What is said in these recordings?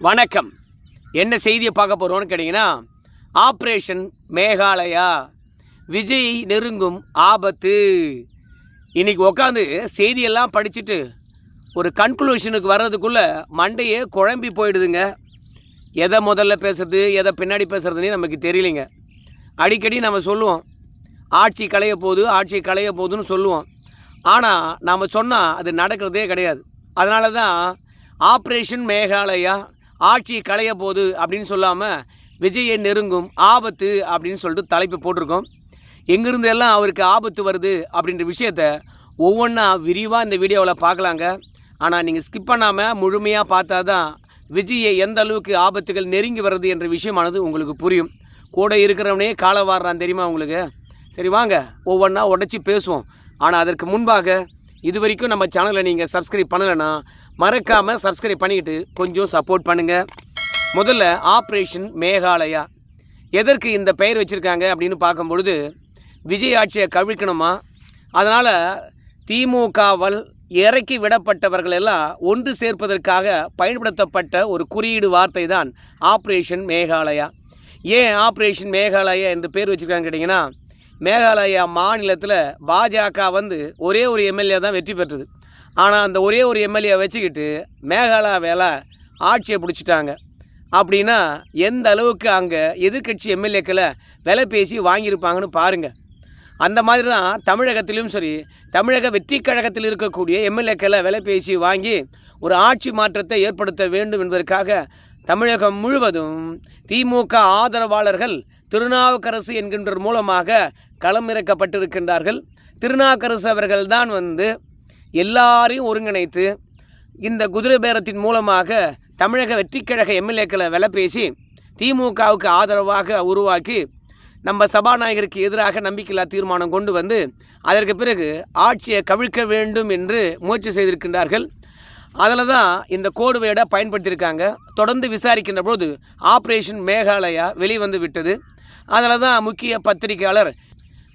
வணக்கம். என்ன செய்தியை பார்க்க போகிறோன்னு கேட்டிங்கன்னா, ஆப்ரேஷன் மேகாலயா விஜய் நெருங்கும் ஆபத்து. இன்றைக்கி உட்காந்து செய்தியெல்லாம் படிச்சுட்டு ஒரு கன்க்ளூஷனுக்கு வர்றதுக்குள்ளே மண்டையே குழம்பி போயிடுதுங்க. எதை முதல்ல பேசுறது எதை பின்னாடி பேசுகிறதுனே நமக்கு தெரியலைங்க. அடிக்கடி நம்ம சொல்லுவோம், ஆட்சி களைய போகுதுன்னு சொல்லுவோம். ஆனால் நாம் சொன்னால் அது நடக்கிறதே கிடையாது. அதனால தான் ஆப்ரேஷன் மேகாலயா ஆட்சி களைய போகுது அப்படின்னு சொல்லாமல் விஜயை நெருங்கும் ஆபத்து அப்படின்னு சொல்லிட்டு தலைப்பு போட்டிருக்கோம். எங்கேருந்து எல்லாம் அவருக்கு ஆபத்து வருது அப்படின்ற விஷயத்த ஒவ்வொன்றா விரிவாக இந்த வீடியோவில் பார்க்கலாங்க. ஆனால் நீங்கள் ஸ்கிப் பண்ணாமல் முழுமையாக பார்த்தா தான் விஜயை எந்த அளவுக்கு ஆபத்துகள் நெருங்கி வர்றது என்ற விஷயமானது உங்களுக்கு புரியும். கூட இருக்கிறவனே காலை வாடுறான் தெரியுமா உங்களுக்கு? சரி வாங்க ஒவ்வொன்றா உடச்சி பேசுவோம். ஆனால் அதற்கு முன்பாக இது வரைக்கும் நம்ம சேனலை நீங்கள் சப்ஸ்கிரைப் பண்ணலைன்னா மறக்காமல் சப்ஸ்கிரைப் பண்ணிக்கிட்டு கொஞ்சம் சப்போர்ட் பண்ணுங்கள். முதல்ல ஆப்ரேஷன் மேகாலயா எதற்கு இந்த பெயர் வச்சுருக்காங்க அப்படின்னு பார்க்கும்பொழுது, விஜய் ஆட்சியை கவிழ்க்கணுமா, அதனால் திமுகவால் இறக்கி விடப்பட்டவர்கள் எல்லாம் ஒன்று சேர்ப்பதற்காக பயன்படுத்தப்பட்ட ஒரு குறியீடு வார்த்தை தான் ஆப்ரேஷன் மேகாலயா. ஏன் ஆப்ரேஷன் மேகாலயா என்று பேர் வச்சுருக்காங்க கேட்டிங்கன்னா, மேகாலயா மாநிலத்தில் பாஜக ஒரே ஒரு எம்எல்ஏ தான் வெற்றி பெற்றது. ஆனால் அந்த ஒரே ஒரு எம்எல்ஏ வச்சுக்கிட்டு மேகாலயாவில் ஆட்சியை பிடிச்சிட்டாங்க. அப்படின்னா எந்த அளவுக்கு அங்கே எதிர்கட்சி எம்எல்ஏக்களை விலை பேசி வாங்கியிருப்பாங்கன்னு பாருங்கள். அந்த மாதிரி தான் தமிழகத்திலும் சரி, தமிழக வெற்றி கழகத்தில் இருக்கக்கூடிய எம்எல்ஏக்களை விலை பேசி வாங்கி ஒரு ஆட்சி மாற்றத்தை ஏற்படுத்த வேண்டும் என்பதற்காக தமிழகம் முழுவதும் திமுக ஆதரவாளர்கள் திருநாவுக்கரசு என்கின்ற மூலமாக களமிறக்கப்பட்டிருக்கின்றார்கள். திருநாவுக்கரசு அவர்கள் தான் எல்லாரையும் ஒருங்கிணைத்து இந்த குதிரை பேரத்தின் மூலமாக தமிழக வெற்றிக்கழக எம்எல்ஏக்களை விலை பேசி திமுகவுக்கு ஆதரவாக உருவாக்கி நம்ம சபாநாயகருக்கு எதிராக நம்பிக்கையில்லா தீர்மானம் கொண்டு அதற்கு பிறகு ஆட்சியை கவிழ்க்க வேண்டும் என்று முயற்சி செய்திருக்கின்றார்கள். அதில் தான் இந்த கோடு வேர்டை பயன்படுத்தியிருக்காங்க. தொடர்ந்து விசாரிக்கின்ற போது ஆப்ரேஷன் மேகாலயா வெளிவந்து விட்டது. அதில் தான் முக்கிய பத்திரிகையாளர்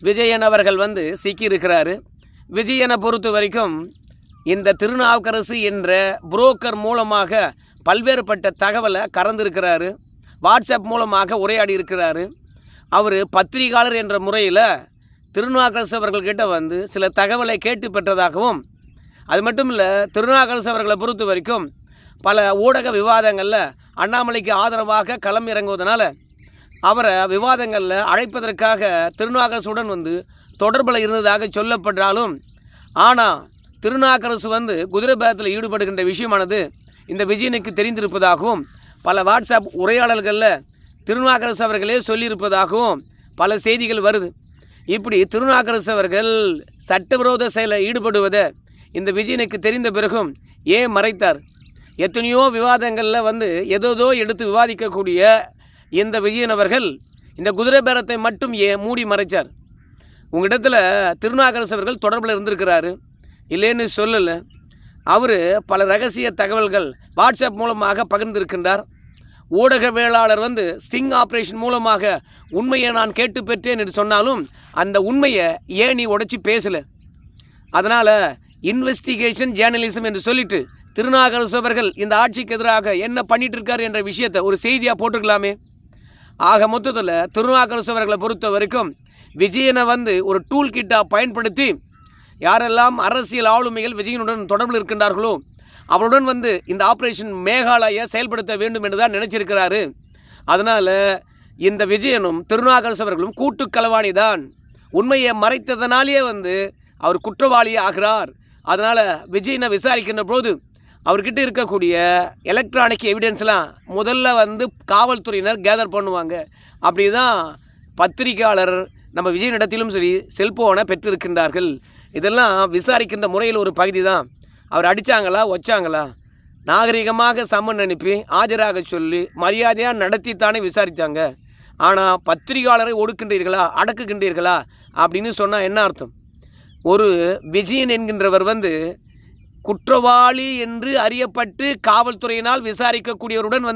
விஜயன் அவர்கள் சிக்கியிருக்கிறாரு. விஜயனை பொறுத்த வரைக்கும் இந்த திருநாவுக்கரசு என்ற புரோக்கர் மூலமாக பல்வேறுபட்ட தகவலை கறந்துருக்கிறாரு. வாட்ஸ்அப் மூலமாக உரையாடி இருக்கிறாரு. அவர் பத்திரிகையாளர் என்ற முறையில் திருநாவுக்கரசு அவர்கள்கிட்ட சில தகவலை கேட்டு பெற்றதாகவும், அது மட்டும் இல்லை, திருநாவுக்கரசு அவர்களை பொறுத்த வரைக்கும் பல ஊடக விவாதங்களில் அண்ணாமலைக்கு ஆதரவாக களம் இறங்குவதனால அவரை விவாதங்களில் அழைப்பதற்காக திருநாவுக்கரசுடன் தொடர்பில் இருந்ததாக சொல்லப்பட்டாலும், ஆனால் திருநாவுக்கரசு குதிரை பேரத்தில் ஈடுபடுகின்ற விஷயமானது இந்த விஜயனுக்கு தெரிந்திருப்பதாகவும், பல வாட்ஸ்அப் உரையாடல்களில் திருநாவுக்கரசு அவர்களே சொல்லியிருப்பதாகவும் பல செய்திகள் வருது. இப்படி திருநாவுக்கரசு அவர்கள் சட்டவிரோத செயலில் ஈடுபடுவதை இந்த விஜயனுக்கு தெரிந்த பிறகும் ஏன் மறைத்தார்? எத்தனையோ விவாதங்களில் ஏதோ எடுத்து விவாதிக்கக்கூடிய இந்த விஜயன் அவர்கள் இந்த குதிரை பேரத்தை மட்டும் ஏன் மூடி மறைச்சார்? உங்களிடத்தில் திருநாவுக்கரசு அவர்கள் தொடர்பில் இருந்திருக்கிறாரு, இல்லைன்னு சொல்லலை. அவர் பல ரகசிய தகவல்கள் வாட்ஸ்அப் மூலமாக பகிர்ந்திருக்கின்றார். ஊடகவியலாளர் ஸ்டிங் ஆப்ரேஷன் மூலமாக உண்மையை நான் கேட்டு பெற்றேன் என்று சொன்னாலும் அந்த உண்மையை ஏன் நீ உடைச்சி பேசலை? அதனால் இன்வெஸ்டிகேஷன் ஜேர்னலிசம் என்று சொல்லிட்டு திருநாவுக்கரசு அவர்கள் இந்த ஆட்சிக்கு எதிராக என்ன பண்ணிட்டு இருக்கார் என்ற விஷயத்தை ஒரு செய்தியாக போட்டிருக்கலாமே. ஆக மொத்தத்தில் திருநாவுக்கரசு அவர்களை பொறுத்த வரைக்கும் விஜயனை ஒரு டூல் கிட்டாக பயன்படுத்தி யாரெல்லாம் அரசியல் ஆளுமைகள் விஜயனுடன் தொடர்பில் இருக்கின்றார்களோ அவருடன் இந்த ஆப்ரேஷன் மேகாலயா செயல்படுத்த வேண்டும் என்று தான் நினைச்சிருக்கிறாரு. அதனால் இந்த விஜயனும் திருநாவுக்கரசு அவர்களும் கூட்டு களவாணி தான். உண்மையை மறைத்ததனாலேயே அவர் குற்றவாளி ஆகிறார். அதனால் விஜயனை விசாரிக்கின்ற போது அவர்கிட்ட இருக்கக்கூடிய எலக்ட்ரானிக் எவிடன்ஸ்லாம் முதல்ல காவல்துறையினர் கேதர் பண்ணுவாங்க. அப்படி தான் பத்திரிகையாளர் நம்ம விஜயனிடத்திலும் சரி செல்போனை பெற்றிருக்கின்றார்கள். இதெல்லாம் விசாரிக்கின்ற முறையில் ஒரு பகுதி தான். அவர் அடித்தாங்களா வச்சாங்களா, நாகரிகமாக சம்மன் அனுப்பி ஆஜராக சொல்லி மரியாதையாக நடத்தித்தானே விசாரித்தாங்க. ஆனால் பத்திரிகையாளரை ஒடுக்கின்றீர்களா அடக்குகின்றீர்களா அப்படின்னு சொன்னால் என்ன அர்த்தம்? ஒரு விஜயன் என்கின்றவர் குற்றவாளி என்று அறியப்பட்டு காவல்துறையினால் விசாரிக்கக்கூடியவருடன்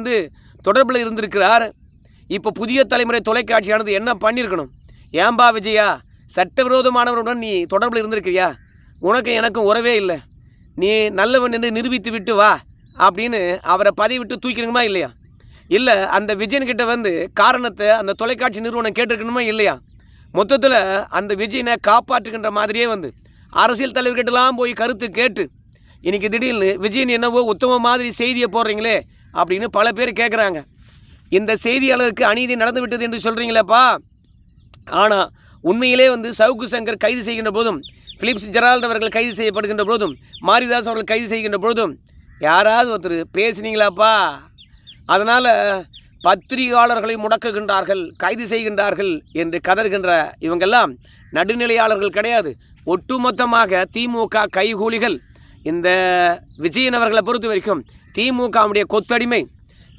தொடர்பில் இருந்திருக்கிறார். இப்போ புதிய தலைமுறை தொலைக்காட்சியானது என்ன பண்ணியிருக்கணும்? ஏம்பா விஜயா, சட்டவிரோதமானவருடன் நீ தொடர்பில் இருந்திருக்கிறியா? உனக்கு எனக்கும் உறவே இல்லை, நீ நல்லவன் என்று நிரூபித்து விட்டு வா அப்படின்னு அவரை பதவி விட்டு தூக்கிடுங்கமா இல்லையா? இல்லை அந்த விஜயன்கிட்ட வந்து காரணத்தை அந்த தொலைக்காட்சி நிறுவனம் கேட்டிருக்கணுமா இல்லையா? மொத்தத்தில் அந்த விஜயனை காப்பாற்றுகின்ற மாதிரியே வந்து அரசியல் தலைவர்கிட்டலாம் போய் கருத்து கேட்டு இன்றைக்கி திடீர்னு விஜயன் என்னவோ உத்தம மாதிரி செய்தியை போடுறீங்களே அப்படின்னு பல பேர் கேட்குறாங்க. இந்த செய்தியாளருக்கு அநீதி நடந்து விட்டது என்று சொல்கிறீங்களேப்பா. ஆனால் உண்மையிலே வந்து சவுக்கு சங்கர் கைது செய்கின்ற போதும், பிலிப்ஸ் ஜெரால்ட் அவர்கள் கைது செய்யப்படுகின்ற போதும், மாரிதாஸ் அவர்கள் கைது செய்கின்ற போதும் யாராவது ஒருத்தர் பேசுனீங்களாப்பா? அதனால் பத்திரிகையாளர்களை முடக்குகின்றார்கள், கைது செய்கின்றார்கள் என்று கதறுகின்ற இவங்கெல்லாம் நடுநிலையாளர்கள் கிடையாது. ஒட்டுமொத்தமாக திமுக கைகூலிகள். இந்த விஜயன் அவர்களை பொறுத்த வரைக்கும் திமுகவுடைய கொத்தடிமை.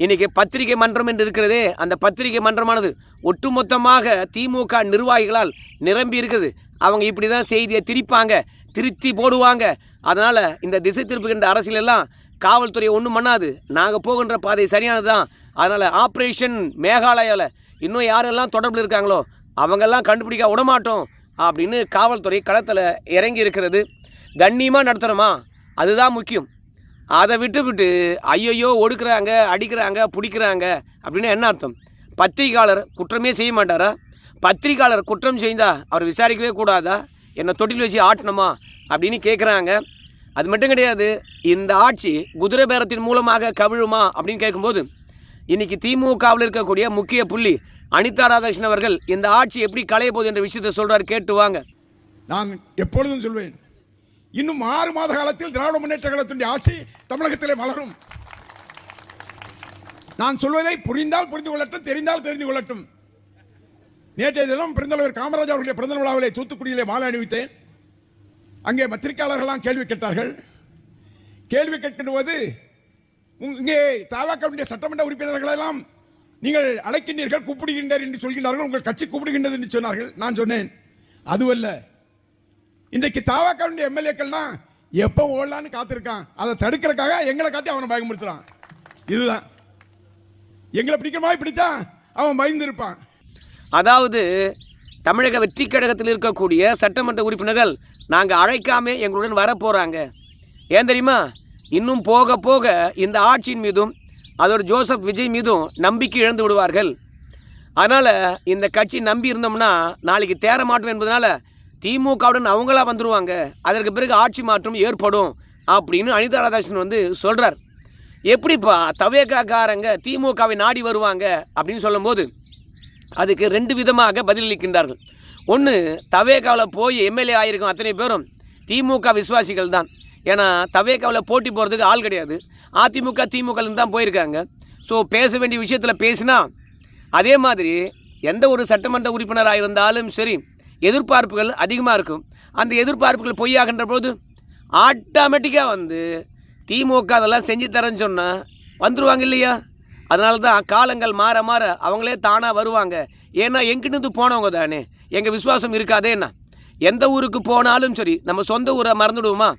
இன்றைக்கி பத்திரிகை மன்றம் என்று இருக்கிறதே, அந்த பத்திரிகை மன்றமானது ஒட்டுமொத்தமாக திமுக நிர்வாகிகளால் நிரம்பி இருக்குது. அவங்க இப்படி தான் செய்தியை திரிப்பாங்க, திருத்தி போடுவாங்க. அதனால் இந்த திசை திருப்புகின்ற அரசியலெல்லாம் காவல்துறை ஒன்றும் பண்ணாது. நாங்கள் போகின்ற பாதை சரியானது தான். அதனால் ஆப்ரேஷன் மேகாலயாவில் இன்னும் யாரெல்லாம் தொடர்பில் இருக்காங்களோ அவங்கெல்லாம் கண்டுபிடிக்க விடமாட்டோம் அப்படின்னு காவல்துறை களத்தில் இறங்கி இருக்கிறது. கண்ணியமாக நடத்துகிறோமா, அதுதான் முக்கியம். அதை விட்டு ஐயோ ஒடுக்குறாங்க, அடிக்கிறாங்க, பிடிக்கிறாங்க அப்படின்னு என்ன அர்த்தம்? பத்திரிகையாளர் குற்றமே செய்ய மாட்டாரா? பத்திரிகையாளர் குற்றம் செய்தால் அவர் விசாரிக்கவே கூடாதா? என்னை தொட்டில் வச்சு ஆட்டணுமா அப்படின்னு கேட்குறாங்க. அது மட்டும் கிடையாது, இந்த ஆட்சி குதிரை பேரத்தின் மூலமாக கவிழுமா அப்படின்னு கேட்கும்போது இன்றைக்கி திமுகவில் இருக்கக்கூடிய முக்கிய புள்ளி அனிதா ராதாகிருஷ்ணன் அவர்கள் இந்த ஆட்சி எப்படி களைய போகுது என்ற விஷயத்தை சொல்கிறார். கேட்டு வாங்க. நான் எப்பொழுதும் சொல்வேன், இன்னும் 6 மாத காலத்தில் திராவிட முன்னேற்ற கழகத்தினுடைய ஆட்சி தமிழகத்திலே மலரும். நான் சொல்வதை புரிந்தால் புரிந்து கொள்ளட்டும், தெரிந்தால் தெரிந்து கொள்ளட்டும். நேற்றைய தினம் பெருந்தலைவர் காமராஜர் அவர்களுடைய பிறந்த விழாவிலே தூத்துக்குடியிலே மாலை அணிவித்தேன். அங்கே பத்திரிகையாளர்கள்லாம் கேள்வி கேட்டார்கள். கேள்வி கேட்கின்ற போது இங்கே தவகவுடைய சட்டமன்ற உறுப்பினர்களெல்லாம் நீங்கள் அழைக்கின்றீர்கள், கூப்பிடுகின்றீர்கள் என்று சொல்கிறார்கள், உங்கள் கட்சி கூப்பிடுகின்றது என்று சொன்னார்கள். நான் சொன்னேன், அதுவல்ல, இன்றைக்கு தவகவுடைய எம்எல்ஏக்கள்னா எப்போ ஓடலான்னு காத்திருக்கான். அதை தடுக்கிறதுக்காக எங்களை காட்டி அவனை பயமுறுத்துறான். இதுதான் எங்களை பிடிக்கிற மாதிரி பிடித்தா அவன் பயந்து இருப்பான். அதாவது தமிழக வெற்றி கழகத்தில் இருக்கக்கூடிய சட்டமன்ற உறுப்பினர்கள் நாங்கள் அழைக்காம எங்களுடன் வரப்போகிறாங்க. ஏன் தெரியுமா? இன்னும் போக போக இந்த ஆட்சியின் மீதும் அதோட ஜோசப் விஜய் மீதும் நம்பிக்கை இழந்து விடுவார்கள். அதனால் இந்த கட்சி நம்பி இருந்தோம்னா நாளைக்கு தேர மாட்டோம் என்பதனால திமுகவுடன் அவங்களா வந்துடுவாங்க. அதற்கு பிறகு ஆட்சி மாற்றம் ஏற்படும் அப்படின்னு அனிதா ராதாகிருஷ்ணன் வந்து சொல்கிறார். எப்படிப்பா தவேகாக்காரங்க திமுகவை நாடி வருவாங்க அப்படின்னு சொல்லும்போது அதுக்கு 2 விதமாக பதிலளிக்கின்றார்கள். ஒன்று, தவேகாவில் போய் எம்எல்ஏ ஆகியிருக்கும் அத்தனை பேரும் திமுக விசுவாசிகள் தான். ஏன்னா தவேகாவில் போட்டி போகிறதுக்கு ஆள் கிடையாது. அதிமுக திமுகலேருந்து தான் போயிருக்காங்க. ஸோ பேச வேண்டிய விஷயத்தில் பேசினா அதே மாதிரி எந்த ஒரு சட்டமன்ற உறுப்பினராக இருந்தாலும் சரி எதிர்பார்ப்புகள் அதிகமாக இருக்கும். அந்த எதிர்பார்ப்புகள் பொய்யாகின்ற போது ஆட்டோமேட்டிக்காக வந்து திமுக அதெல்லாம் செஞ்சு தரேன்னு சொன்னால் வந்துடுவாங்க இல்லையா? அதனால தான் காலங்கள் மாற மாற அவங்களே தானாக வருவாங்க. ஏன்னா எங்கிட்டு போனவங்க தானே, எங்கள் விசுவாசம் இருக்காதேன்னா. எந்த ஊருக்கு போனாலும் சரி நம்ம சொந்த ஊரை மறந்துடுவோமா?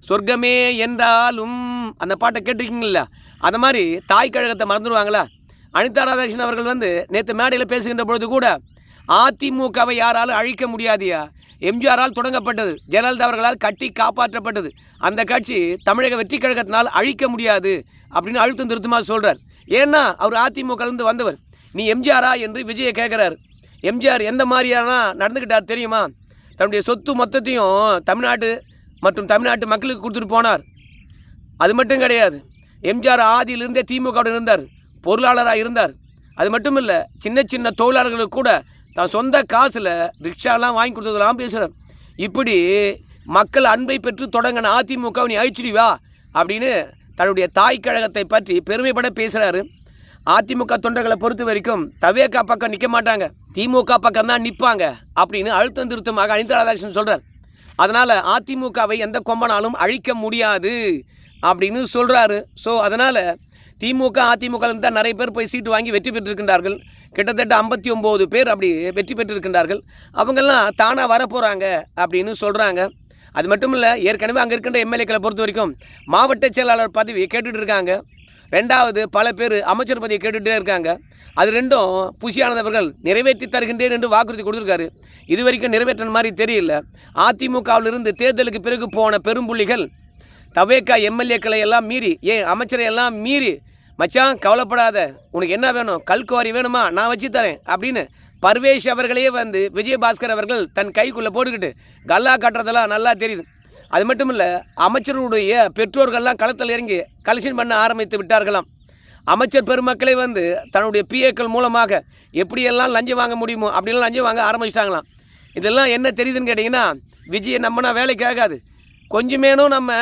சொர்க்கமே என்றாலும் அந்த பாட்டை கேட்டிருக்கீங்களா? அந்த மாதிரி தாய் கழகத்தை மறந்துடுவாங்களா? அனிதா ராதாகிருஷ்ணன் அவர்கள் வந்து நேற்று மேடையில் பேசுகின்ற பொழுது கூட அதிமுகவை யாராலும் அழிக்க முடியாதியா, எம்ஜிஆரால் தொடங்கப்பட்டது, ஜெயலலிதா அவர்களால் கட்டி காப்பாற்றப்பட்டது, அந்த கட்சி தமிழக வெற்றி கழகத்தினால் அழிக்க முடியாது அப்படின்னு அழுத்தம் திருத்தமாக சொல்கிறார். ஏன்னா அவர் அதிமுகலேருந்து வந்தவர். நீ எம்ஜிஆரா என்று விஜயை கேட்குறாரு. எம்ஜிஆர் எந்த மாதிரியான நடந்துக்கிட்டார் தெரியுமா? தன்னுடைய சொத்து மொத்தத்தையும் தமிழ்நாட்டு மற்றும் தமிழ்நாட்டு மக்களுக்கு கொடுத்துட்டு போனார். அது மட்டும் கிடையாது, எம்ஜிஆர் ஆதியிலிருந்தே திமுகவுடன் இருந்தார், பொருளாளராக இருந்தார். அது மட்டும் இல்லை, சின்ன சின்ன தொழிலாளர்களுக்கு கூட தான் சொந்த காசில் ரிக்ஷாலாம் வாங்கி கொடுத்ததெல்லாம் பேசுகிறார். இப்படி மக்கள் அன்பை பெற்று தொடங்கின அதிமுக நீ அழிச்சிடுவா அப்படின்னு தன்னுடைய தாய் கழகத்தை பற்றி பெருமைப்பட பேசுகிறாரு. அதிமுக தொண்டர்களை பொறுத்த வரைக்கும் தவேகா பக்கம் நிற்க மாட்டாங்க, திமுக பக்கம் தான் நிற்பாங்க அப்படின்னு அழுத்தம் திருத்தமாக அனிதா ராதாகிருஷ்ணன் சொல்கிறார். அதனால் அதிமுகவை எந்த கொம்பனாலும் அழிக்க முடியாது அப்படின்னு சொல்கிறாரு. ஸோ அதனால் திமுக அதிமுகலேருந்து தான் நிறைய பேர் போய் சீட்டு வாங்கி வெற்றி பெற்றிருக்கின்றார்கள். கிட்டத்தட்ட 59 பேர் அப்படி வெற்றி பெற்றிருக்கின்றார்கள். அவங்கெல்லாம் தானாக வரப்போகிறாங்க அப்படின்னு சொல்கிறாங்க. அது மட்டும் இல்லை, ஏற்கனவே அங்கே இருக்கின்ற எம்எல்ஏக்களை பொறுத்த வரைக்கும் மாவட்ட செயலாளர் பதவி கேட்டுட்டு இருக்காங்க. 2வது பல பேர் அமைச்சர் பதவியை கேட்டுகிட்டே இருக்காங்க. அது 2ம் புஷியானவர்கள் நிறைவேற்றி தருகின்றேன் என்று வாக்குறுதி கொடுத்துருக்காரு. இது வரைக்கும் நிறைவேற்ற மாதிரி தெரியல. அதிமுகவிலிருந்து தேர்தலுக்கு பிறகு போன பெரும்புள்ளிகள் தவேக்கா எம்எல்ஏக்களை எல்லாம் மீறி அமைச்சரை எல்லாம் மீறி மச்சான் கவலைப்படாத, உனக்கு என்ன வேணும், கல்குவாரி வேணுமா நான் வச்சு தரேன் அப்படின்னு பர்வேஷ் அவர்களே வந்து விஜயபாஸ்கர் அவர்கள் தன் கைக்குள்ளே போட்டுக்கிட்டு கல்லா காட்டுறதெல்லாம் நல்லா தெரியுது. அது மட்டும் இல்லை, அமைச்சருடைய பெற்றோர்கள்லாம் களத்தில் இறங்கி கலெக்ஷன் பண்ண ஆரம்பித்து விட்டார்களாம். அமைச்சர் பெருமக்களை வந்து தன்னுடைய பிஏக்கள் மூலமாக எப்படியெல்லாம் லஞ்சம் வாங்க முடியுமோ அப்படிலாம் லஞ்சம் வாங்க ஆரம்பிச்சிட்டாங்களாம். இதெல்லாம் என்ன தெரியுதுன்னு கேட்டிங்கன்னா, விஜயை நம்பினா வேலைக்கு ஆகாது. கொஞ்சமேனும் நம்ம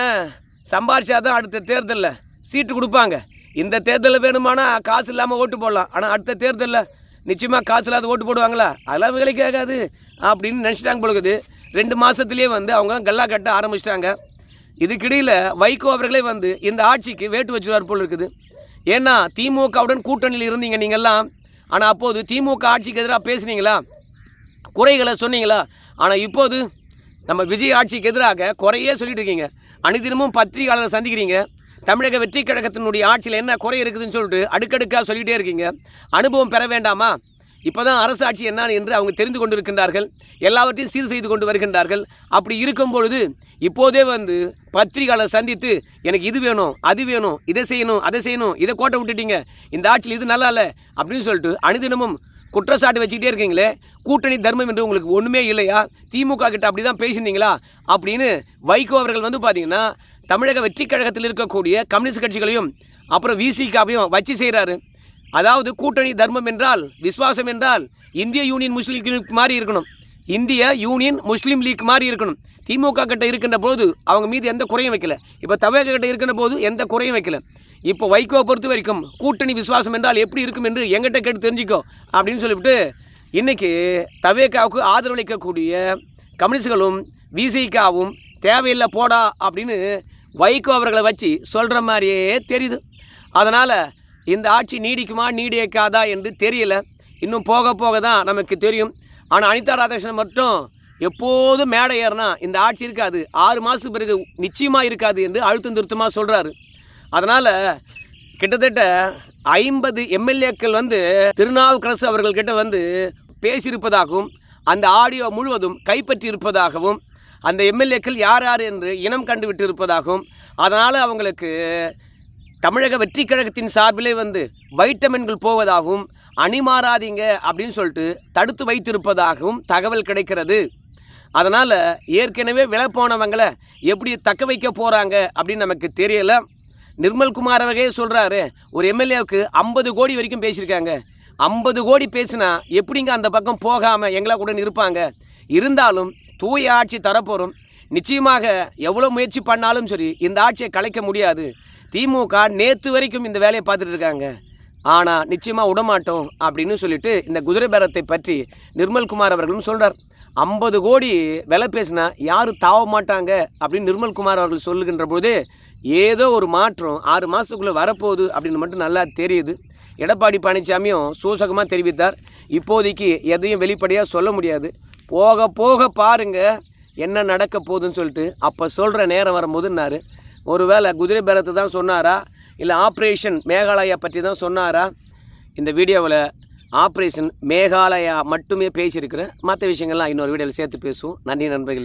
சம்பாரிச்சாதான் அடுத்த தேர்தலில் சீட்டு கொடுப்பாங்க. இந்த தேர்தலில் வேணுமானா காசு இல்லாமல் ஓட்டு போடலாம், ஆனால் அடுத்த தேர்தலில் நிச்சயமாக காசு இல்லாத ஓட்டு போடுவாங்களா, அதெல்லாம் வேலைக்கு ஆகாது அப்படின்னு நினச்சிட்டாங்க பொழுது 2 மாதத்துலேயே வந்து அவங்க கல்லா கட்ட ஆரம்பிச்சிட்டாங்க. இதுக்கிடையில் வைகோ அவர்களே வந்து இந்த ஆட்சிக்கு வேட்டு வச்சுருவார் போல் இருக்குது. ஏன்னா திமுகவுடன் கூட்டணியில் இருந்தீங்க நீங்கள்லாம், ஆனால் அப்போது திமுக ஆட்சிக்கு எதிராக பேசுனீங்களா, குறைகளை சொன்னீங்களா? ஆனால் இப்போது நம்ம விஜய் ஆட்சிக்கு எதிராக குறையே சொல்லிட்டு இருக்கீங்க. அனைதினமும் பத்திரிகையாளரை சந்திக்கிறீங்க. தமிழக வெற்றி கழகத்தினுடைய ஆட்சியில் என்ன குறை இருக்குதுன்னு சொல்லிட்டு அடுக்கடுக்காக சொல்லிகிட்டே இருக்கீங்க. அனுபவம் பெற வேண்டாமா? இப்போ தான் அரசு ஆட்சி என்ன என்று அவங்க தெரிந்து கொண்டு இருக்கின்றார்கள், எல்லாவற்றையும் சீர் செய்து கொண்டு வருகின்றார்கள். அப்படி இருக்கும் பொழுது இப்போதே வந்து பத்திரிகையாளர் சந்தித்து எனக்கு இது வேணும், அது வேணும், இதை செய்யணும், அதை செய்யணும், இதை கோட்டை விட்டுட்டீங்க, இந்த ஆட்சியில் இது நல்லா இல்லை அப்படின்னு சொல்லிட்டு அனுதினமும் குற்றச்சாட்டு வச்சுக்கிட்டே இருக்கீங்களே. கூட்டணி தர்மம் என்று உங்களுக்கு ஒன்றுமே இல்லையா? திமுக கிட்ட அப்படி தான் பேசியிருந்தீங்களா அப்படின்னு வைகோ அவர்கள் வந்து பார்த்தீங்கன்னா தமிழக வெற்றி கழகத்தில் இருக்கக்கூடிய கம்யூனிஸ்ட் கட்சிகளையும் அப்புறம் விசிகாவையும் வச்சு செய்கிறாரு. அதாவது கூட்டணி தர்மம் என்றால், விசுவாசம் என்றால் இந்திய யூனியன் முஸ்லீம் லீக் மாதிரி இருக்கணும், இந்திய யூனியன் முஸ்லீம் லீக் மாதிரி இருக்கணும். திமுக கிட்ட இருக்கின்ற போது அவங்க மீது எந்த குறையும் வைக்கல, இப்போ தவேக கிட்ட இருக்கின்ற போது எந்த குறையும் வைக்கல. இப்போ வைகோவை பொறுத்த வரைக்கும் கூட்டணி விசுவாசம் என்றால் எப்படி இருக்கும் என்று எங்கிட்ட கேட்டு தெரிஞ்சுக்கோ அப்படின்னு சொல்லிவிட்டு இன்றைக்கி தவேகாவுக்கு ஆதரவளிக்கக்கூடிய கம்யூனிஸ்டுகளும் விசிகாவும் தேவையில்லை போடா அப்படின்னு வைகோ அவர்களை வச்சு சொல்கிற மாதிரியே தெரியுது. அதனால் இந்த ஆட்சி நீடிக்குமா நீடிக்காதா என்று தெரியல, இன்னும் போக போக தான் நமக்கு தெரியும். ஆனால் அனிதா ராதாகிருஷ்ணன் மட்டும் எப்போதும் மேடை ஏறினா இந்த ஆட்சி இருக்காது, 6 மாதத்துக்கு பிறகு நிச்சயமாக இருக்காது என்று அழுத்தம் திருத்தமாக சொல்கிறாரு. அதனால் கிட்டத்தட்ட 50 எம்எல்ஏக்கள் வந்து திருநாவுக்கரசு அவர்கள்கிட்ட வந்து பேசியிருப்பதாகவும் அந்த ஆடியோ முழுவதும் கைப்பற்றி இருப்பதாகவும் அந்த எம்எல்ஏக்கள் யார் யார் என்று இனம் கண்டுவிட்டு இருப்பதாகவும் அதனால் அவங்களுக்கு தமிழக வெற்றி கழகத்தின் சார்பிலே வந்து வைட்டமின்கள் போவதாகவும் அணிமாறாதீங்க அப்படின்னு சொல்லிட்டு தடுத்து வைத்திருப்பதாகவும் தகவல் கிடைக்கிறது. அதனால் ஏற்கனவே விலை போனவங்களை எப்படி தக்க வைக்க போகிறாங்க அப்படின்னு நமக்கு தெரியல. நிர்மல்குமார் அவர்களே சொல்கிறாரு, ஒரு எம்எல்ஏவுக்கு 50 கோடி வரைக்கும் பேசியிருக்காங்க. 50 கோடி பேசினா எப்படிங்க அந்த பக்கம் போகாமல் எங்களா கூட இருப்பாங்க? இருந்தாலும் தூய ஆட்சி தரப்போகிறோம். நிச்சயமாக எவ்வளோ முயற்சி பண்ணாலும் சரி இந்த ஆட்சியை கலைக்க முடியாது. திமுக நேற்று வரைக்கும் இந்த வேலையை பார்த்துட்டு இருக்காங்க, ஆனால் நிச்சயமாக விடமாட்டோம் அப்படின்னு சொல்லிட்டு இந்த குதிரை பேரத்தை பற்றி நிர்மல்குமார் அவர்களும் சொல்கிறார். 50 கோடி விலை பேசினா யாரும் தாவ மாட்டாங்க அப்படின்னு நிர்மல்குமார் அவர்கள் சொல்லுகின்ற போது ஏதோ ஒரு மாற்றம் 6 மாதத்துக்குள்ளே வரப்போகுது அப்படின்னு மட்டும் நல்லா தெரியுது. எடப்பாடி பழனிசாமியும் சூசகமாக தெரிவித்தார், இப்போதைக்கு எதையும் வெளிப்படையாக சொல்ல முடியாது, போக போக பாருங்க என்ன நடக்க போகுதுன்னு சொல்லிட்டு அப்போ சொல்கிற நேரம் வரும்போதுன்னாரு. ஒருவேளை குதிரை பேரத்தை தான் சொன்னாரா இல்லை ஆப்ரேஷன் மேகாலயா பற்றி தான் சொன்னாரா? இந்த வீடியோவில் ஆப்ரேஷன் மேகாலயா மட்டுமே பேசியிருக்கிறேன், மற்ற விஷயங்கள்லாம் இன்னொரு வீடியோவில் சேர்த்து பேசுவோம். நன்றி நண்பர்களே.